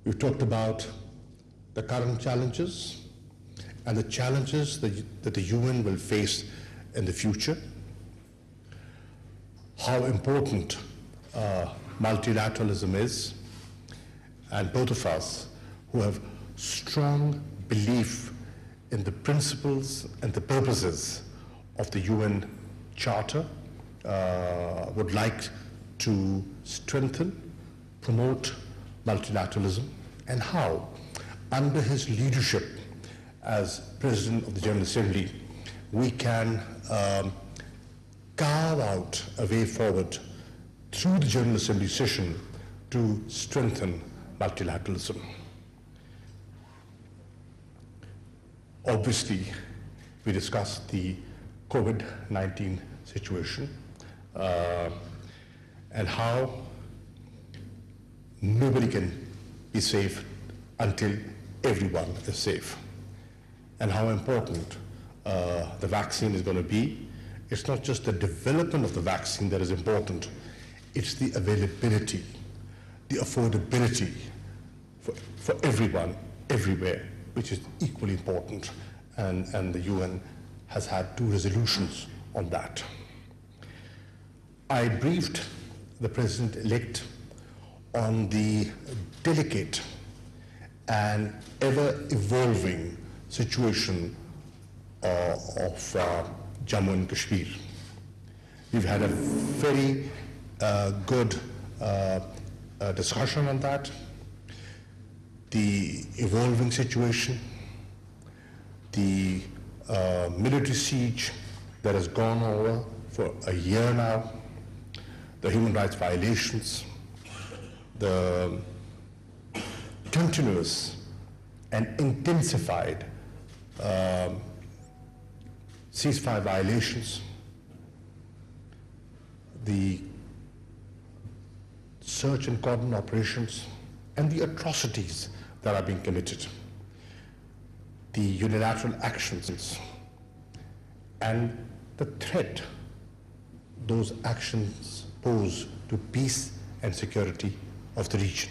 We've talked about the current challenges and the challenges that the UN will face in the future, how important multilateralism is, and both of us who have strong belief in the principles and the purposes of the UN Charter would like to strengthen, promote multilateralism, and how, under his leadership as President of the General Assembly, we can carve out a way forward through the General Assembly session to strengthen multilateralism. Obviously, we discussed the COVID-19 situation and how nobody can be safe until everyone is safe, and how important the vaccine is going to be. It's not just the development of the vaccine that is important, it's the availability, the affordability for everyone, everywhere, which is equally important, and the UN has had 2 resolutions on that. I briefed the President-elect on the delicate and ever-evolving situation of Jammu and Kashmir. We've had a very good discussion on that. The evolving situation, the military siege that has gone over for a year now, the human rights violations, the continuous and intensified ceasefire violations, the search and cordon operations, and the atrocities that are being committed, the unilateral actions, and the threat those actions pose to peace and security of the region.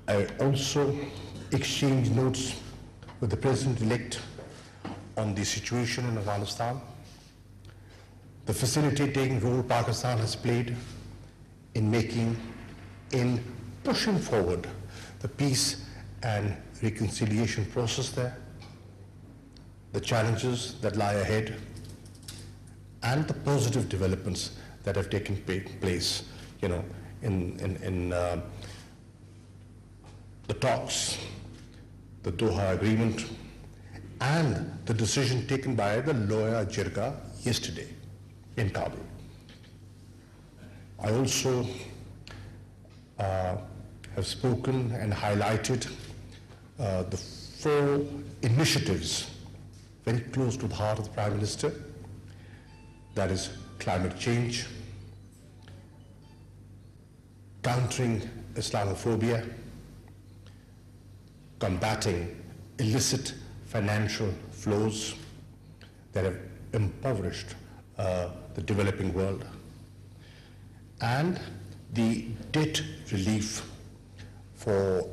I also exchanged notes with the President-elect on the situation in Afghanistan, the facilitating role Pakistan has played in pushing forward the peace and reconciliation process there, the challenges that lie ahead, and the positive developments that have taken place, in the talks, the Doha Agreement, and the decision taken by the Loya Jirga yesterday in Kabul. I also have spoken and highlighted the 4 initiatives very close to the heart of the Prime Minister. That is climate change, countering Islamophobia, combating illicit financial flows that have impoverished the developing world, and the debt relief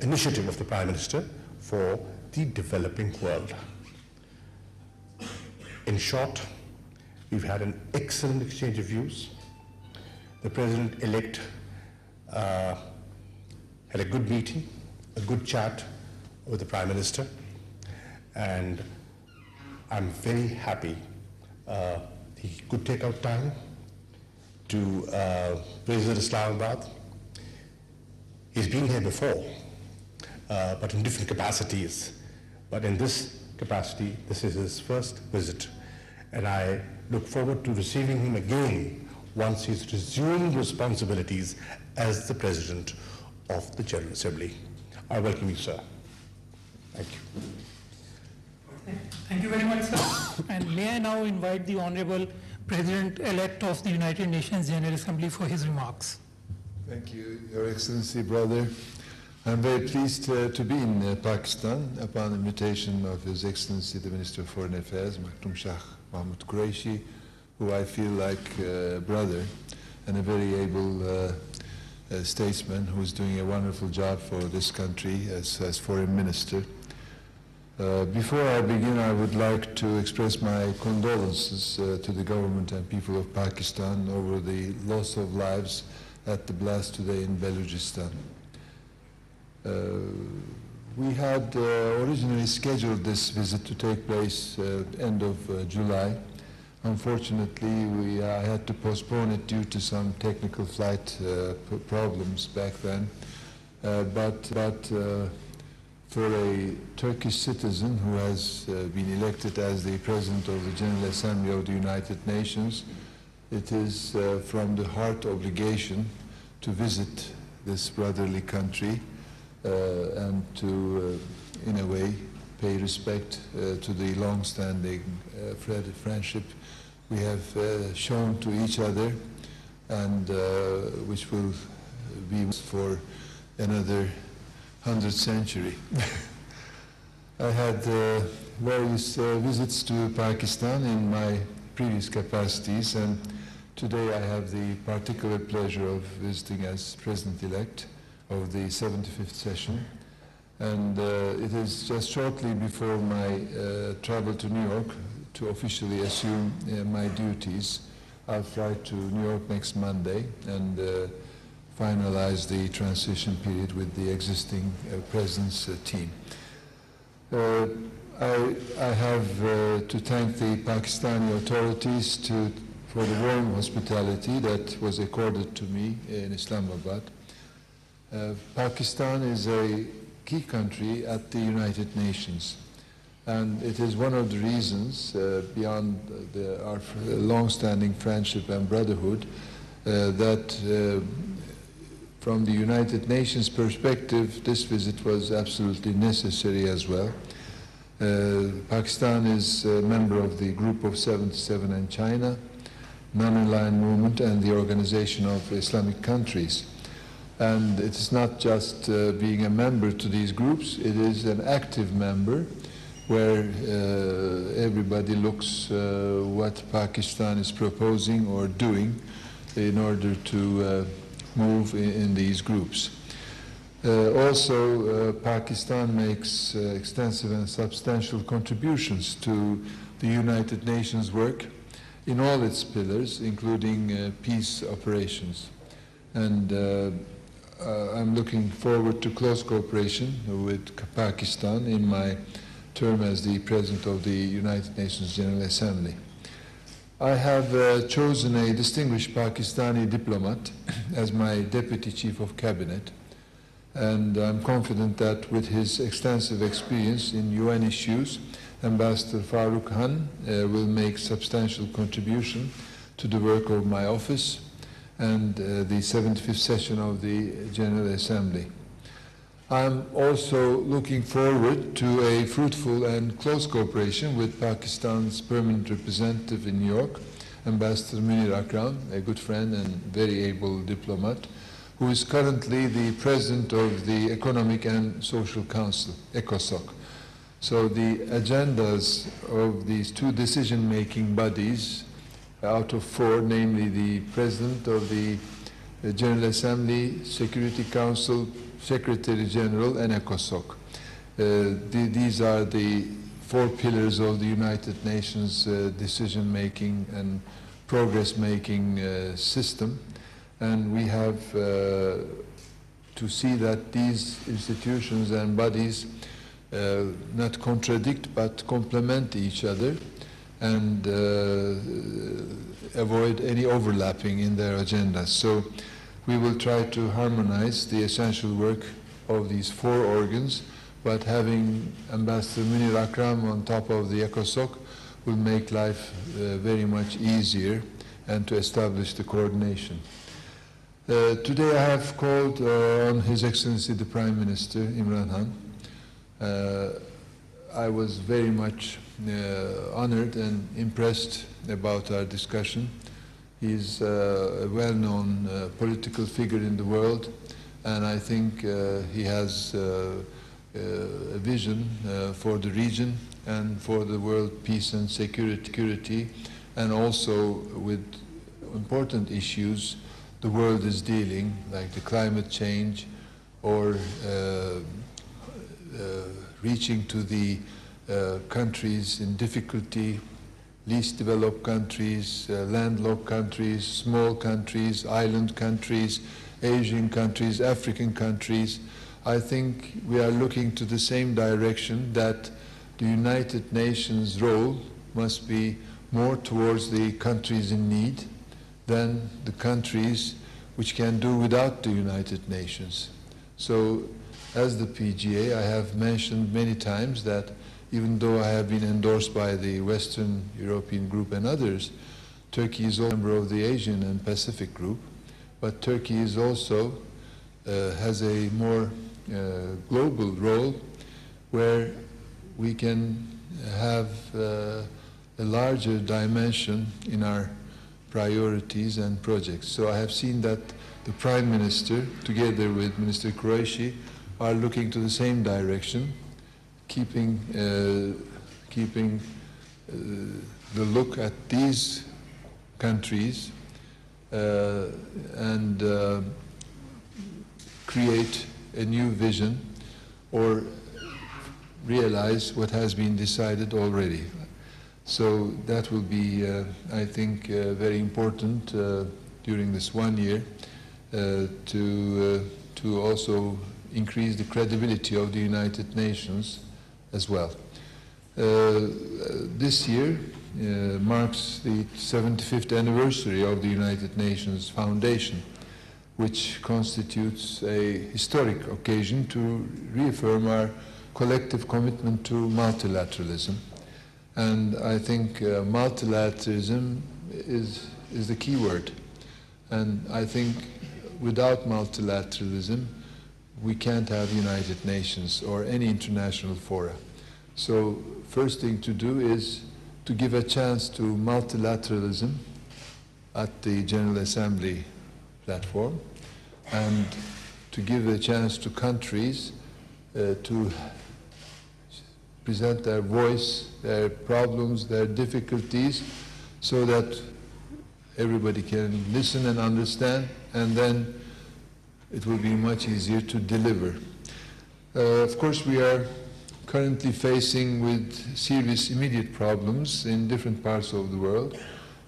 initiative of the Prime Minister for the developing world. In short, we've had an excellent exchange of views. The President-elect had a good meeting, a good chat with the Prime Minister, and I'm very happy he could take out time to visit Islamabad. He's been here before, but in different capacities. But in this capacity, this is his first visit, and I look forward to receiving him again once he's resumed responsibilities as the President of the General Assembly. I welcome you, sir. Thank you. Thank you very much, sir. And may I now invite the Honorable President-elect of the United Nations General Assembly for his remarks. Thank you, Your Excellency, brother. I'm very pleased to be in Pakistan upon invitation of His Excellency, the Minister of Foreign Affairs, Shah Mahmood Qureshi, who I feel like a brother and a very able statesman who is doing a wonderful job for this country as foreign minister. Before I begin, I would like to express my condolences to the government and people of Pakistan over the loss of lives at the blast today in Balochistan. We had originally scheduled this visit to take place end of July. Unfortunately, I had to postpone it due to some technical flight problems back then. But for a Turkish citizen who has been elected as the President of the General Assembly of the United Nations, it is from the heart obligation to visit this brotherly country and to, in a way, pay respect to the long-standing friendship we have shown to each other, and which will be for another 100th century. I had various visits to Pakistan in my previous capacities, and today I have the particular pleasure of visiting as President-elect of the 75th session. And it is just shortly before my travel to New York to officially assume my duties. I'll fly to New York next Monday and finalize the transition period with the existing President's team. I have to thank the Pakistani authorities for the warm hospitality that was accorded to me in Islamabad. Pakistan is a key country at the United Nations, and it is one of the reasons, beyond our long-standing friendship and brotherhood, that from the United Nations perspective, this visit was absolutely necessary as well. Pakistan is a member of the Group of 77 and China, Non-Aligned Movement, and the Organization of Islamic Countries. And it's not just being a member to these groups, it is an active member where everybody looks what Pakistan is proposing or doing in order to move in these groups. Also, Pakistan makes extensive and substantial contributions to the United Nations work in all its pillars, including peace operations. And I'm looking forward to close cooperation with Pakistan in my term as the President of the United Nations General Assembly. I have chosen a distinguished Pakistani diplomat as my Deputy Chief of Cabinet, and I'm confident that with his extensive experience in UN issues, Ambassador Farooq Khan will make substantial contribution to the work of my office and the 75th session of the General Assembly. I'm also looking forward to a fruitful and close cooperation with Pakistan's permanent representative in New York, Ambassador Munir Akram, a good friend and very able diplomat, who is currently the President of the Economic and Social Council, ECOSOC. So the agendas of these two decision-making bodies out of four, namely the President of the General Assembly, Security Council, Secretary General, and ECOSOC. These are the four pillars of the United Nations decision-making and progress-making system. And we have to see that these institutions and bodies not contradict but complement each other and avoid any overlapping in their agendas. So we will try to harmonize the essential work of these four organs, but having Ambassador Munir Akram on top of the ECOSOC will make life very much easier and to establish the coordination. Today I have called on His Excellency the Prime Minister, Imran Khan. I was very much honored and impressed about our discussion. He's a well-known political figure in the world, and I think he has a vision for the region and for the world peace and security, and also with important issues the world is dealing, like the climate change, or reaching to the countries in difficulty, least developed countries, landlocked countries, small countries, island countries, Asian countries, African countries. I think we are looking to the same direction, that the United Nations role must be more towards the countries in need than the countries which can do without the United Nations. So as the PGA, I have mentioned many times that even though I have been endorsed by the Western European Group and others, Turkey is also a member of the Asian and Pacific Group, but Turkey is also has a more global role where we can have a larger dimension in our priorities and projects. So I have seen that the Prime Minister, together with Minister Qureshi, are looking to the same direction, keeping the look at these countries and create a new vision or realize what has been decided already. So that will be, I think, very important during this 1 year to also increase the credibility of the United Nations as well. This year marks the 75th anniversary of the United Nations Foundation, which constitutes a historic occasion to reaffirm our collective commitment to multilateralism. And I think multilateralism is the key word. And I think without multilateralism, we can't have United Nations or any international fora. So first thing to do is to give a chance to multilateralism at the General Assembly platform, and to give a chance to countries to present their voice, their problems, their difficulties, so that everybody can listen and understand, and then it will be much easier to deliver. Of course, we are currently facing with serious immediate problems in different parts of the world,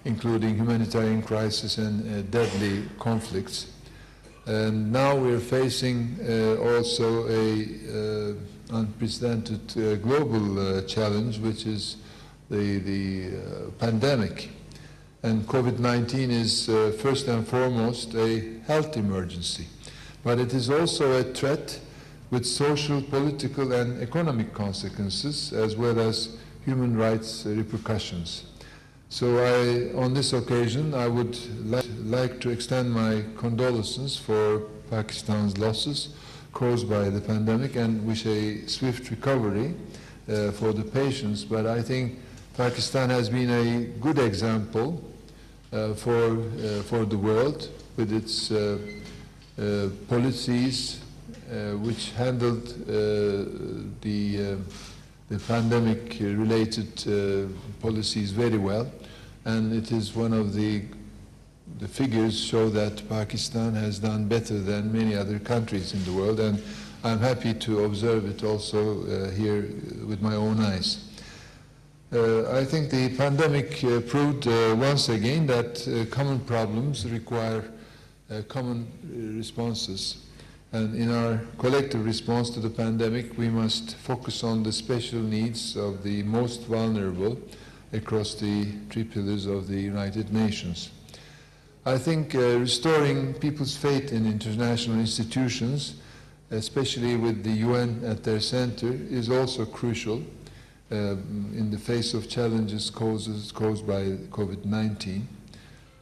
including humanitarian crisis and deadly conflicts. And now we're facing also a unprecedented global challenge, which is the pandemic. And COVID-19 is first and foremost a health emergency, but it is also a threat with social, political, and economic consequences, as well as human rights repercussions. So on this occasion, I would like to extend my condolences for Pakistan's losses caused by the pandemic and wish a swift recovery for the patients. But I think Pakistan has been a good example for the world with its policies which handled the pandemic-related policies very well, and it is one of the figures show that Pakistan has done better than many other countries in the world, and I'm happy to observe it also here with my own eyes. I think the pandemic proved once again that common problems require common responses. And in our collective response to the pandemic, we must focus on the special needs of the most vulnerable across the three pillars of the United Nations. I think restoring people's faith in international institutions, especially with the UN at their center, is also crucial in the face of challenges caused by COVID-19.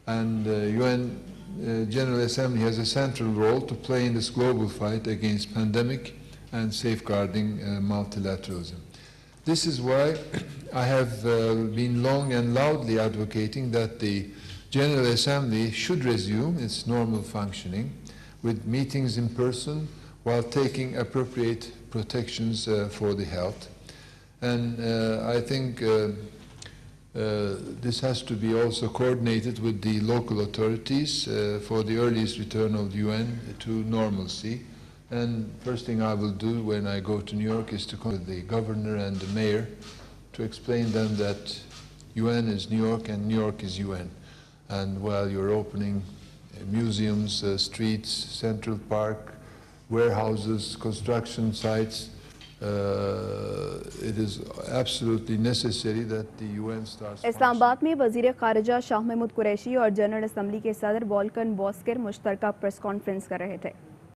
And UN General Assembly has a central role to play in this global fight against pandemic and safeguarding multilateralism. This is why I have been long and loudly advocating that the General Assembly should resume its normal functioning with meetings in person while taking appropriate protections for the health. And I think This has to be also coordinated with the local authorities for the earliest return of the UN to normalcy. And first thing I will do when I go to New York is to call the governor and the mayor to explain them that UN is New York and New York is UN. And while you're opening museums, streets, Central Park, warehouses, construction sites, it is absolutely necessary that the UN starts. Islamabad में वज़ीर ख़ारिजा शाह महमूद कुरैशी और general assembly के सदर वॉल्कन बॉस्कर मुश्तरका press conference कर रहे थे।